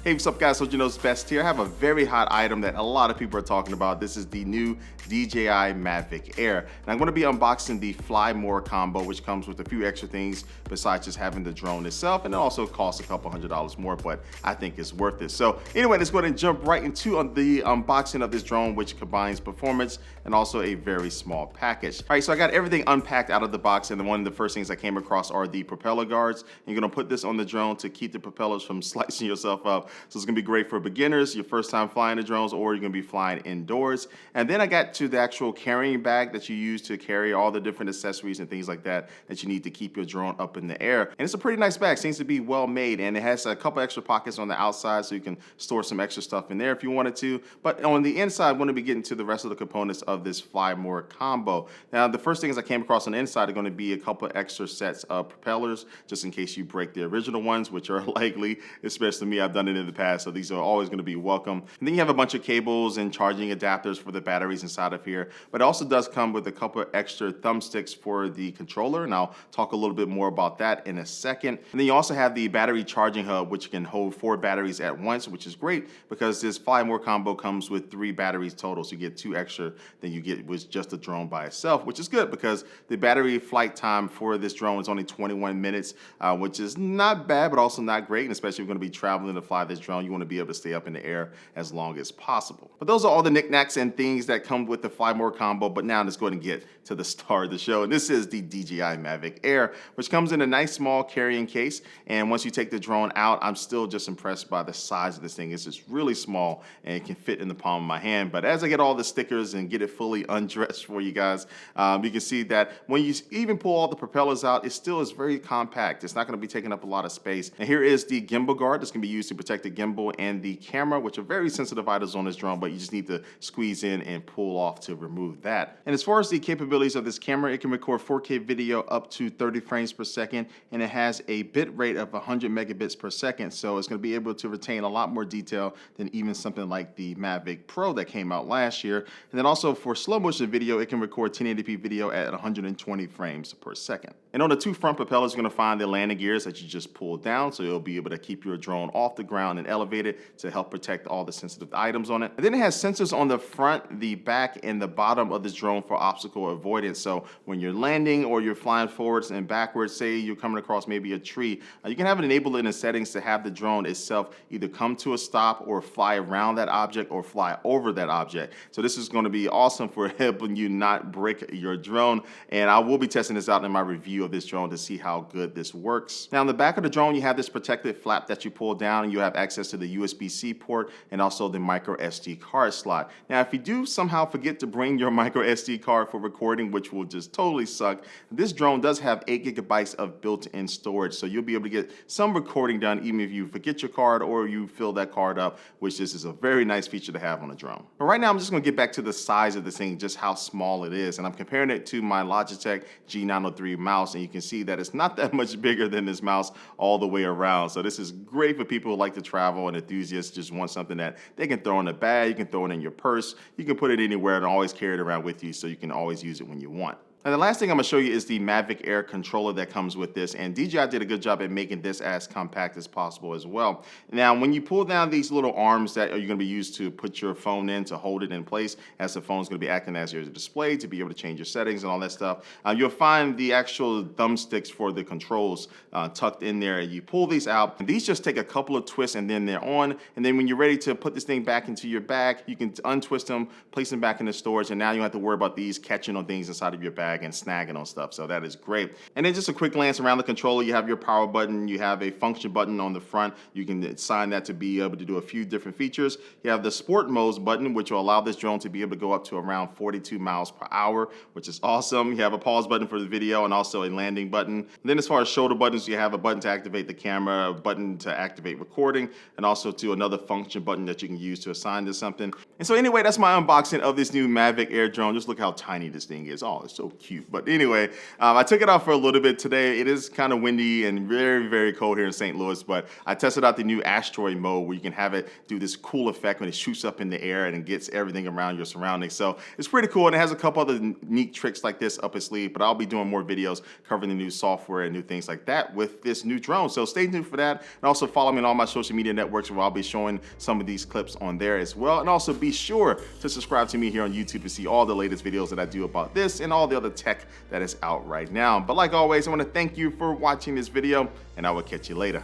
Hey, what's up, guys? So you know it's Best here. I have a very hot item that a lot of people are talking about. This is the new DJI Mavic Air. And I'm going to be unboxing the Fly More combo, which comes with a few extra things besides just having the drone itself. And it also costs a couple $100 more, but I think it's worth it. So anyway, let's go ahead and jump right into the unboxing of this drone, which combines performance and also a very small package. All right, so I got everything unpacked out of the box, and one of the first things I came across are the propeller guards. You're going to put this on the drone to keep the propellers from slicing yourself up. So it's gonna be great for beginners, your first time flying the drones, or you're gonna be flying indoors. And then I got to the actual carrying bag that you use to carry all the different accessories and things like that that you need to keep your drone up in the air. And it's a pretty nice bag, seems to be well made, and it has a couple extra pockets on the outside so you can store some extra stuff in there if you wanted to. But on the inside, I'm gonna be getting to the rest of the components of this Fly More combo. Now, the first things I came across on the inside are gonna be a couple extra sets of propellers, just in case you break the original ones, which are likely, especially me, I've done it in the past. So these are always going to be welcome. And then you have a bunch of cables and charging adapters for the batteries inside of here. But it also does come with a couple of extra thumbsticks for the controller. And I'll talk a little bit more about that in a second. And then you also have the battery charging hub, which can hold 4 batteries at once, which is great because this Fly More combo comes with 3 batteries total. So you get 2 extra than you get with just the drone by itself, which is good because the battery flight time for this drone is only 21 minutes, which is not bad, but also not great. And especially if you're going to be traveling to fly this drone, you want to be able to stay up in the air as long as possible. But those are all the knickknacks and things that come with the Fly More combo. But now let's go ahead and get to the star of the show. And this is the DJI Mavic Air, which comes in a nice small carrying case. And once you take the drone out, I'm still just impressed by the size of this thing. It's just really small and it can fit in the palm of my hand. But as I get all the stickers and get it fully undressed for you guys, you can see that when you even pull all the propellers out, it still is very compact. It's not going to be taking up a lot of space. And here is the gimbal guard that's going to be used to protect the gimbal and the camera, which are very sensitive items on this drone, but you just need to squeeze in and pull off to remove that. And as far as the capabilities of this camera, it can record 4K video up to 30 frames per second, and it has a bit rate of 100 megabits per second, so it's going to be able to retain a lot more detail than even something like the Mavic Pro that came out last year. And then also for slow motion video, it can record 1080p video at 120 frames per second. And on the 2 front propellers, you're going to find the landing gears that you just pull down, so you'll be able to keep your drone off the ground and elevate it to help protect all the sensitive items on it. And then it has sensors on the front, the back, and the bottom of this drone for obstacle avoidance. So when you're landing or you're flying forwards and backwards, say you're coming across maybe a tree, you can have it enabled in the settings to have the drone itself either come to a stop or fly around that object or fly over that object. So this is going to be awesome for helping you not break your drone. And I will be testing this out in my review of this drone to see how good this works. Now, in the back of the drone, you have this protected flap that you pull down, and you have access to the USB-C port and also the micro SD card slot. Now, if you do somehow forget to bring your micro SD card for recording, which will just totally suck, this drone does have 8 gigabytes of built-in storage, so you'll be able to get some recording done even if you forget your card or you fill that card up, which this is a very nice feature to have on a drone. But right now, I'm just going to get back to the size of this thing, just how small it is, and I'm comparing it to my Logitech G903 mouse, and you can see that it's not that much bigger than this mouse all the way around. So this is great for people who like to travel and enthusiasts just want something that they can throw in a bag, you can throw it in your purse, you can put it anywhere and always carry it around with you so you can always use it when you want. And the last thing I'm going to show you is the Mavic Air controller that comes with this, and DJI did a good job at making this as compact as possible as well. Now, when you pull down these little arms that are going to be used to put your phone in to hold it in place, as the phone's going to be acting as your display to be able to change your settings and all that stuff, you'll find the actual thumbsticks for the controls tucked in there. You pull these out, and these just take a couple of twists and then they're on. And then when you're ready to put this thing back into your bag, you can untwist them, place them back in the storage, and now you don't have to worry about these catching on things inside of your bag and snagging on stuff. So that is great. And then just a quick glance around the controller, you have your power button, you have a function button on the front. You can assign that to be able to do a few different features. You have the sport modes button, which will allow this drone to be able to go up to around 42 miles per hour, which is awesome. You have a pause button for the video and also a landing button. And then as far as shoulder buttons, you have a button to activate the camera, a button to activate recording, and also to another function button that you can use to assign to something. And so anyway, that's my unboxing of this new Mavic Air drone. Just look how tiny this thing is. Oh, it's so cute. But anyway, I took it out for a little bit today. It is kind of windy and very, very cold here in St. Louis, but I tested out the new asteroid mode where you can have it do this cool effect when it shoots up in the air and it gets everything around your surroundings. So it's pretty cool, and it has a couple other neat tricks like this up its sleeve, but I'll be doing more videos covering the new software and new things like that with this new drone. So stay tuned for that, and also follow me on all my social media networks where I'll be showing some of these clips on there as well. And also be sure to subscribe to me here on YouTube to see all the latest videos that I do about this and all the other tech that is out right now. But like always, I want to thank you for watching this video, and I will catch you later.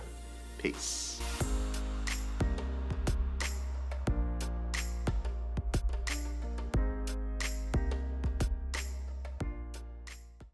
Peace.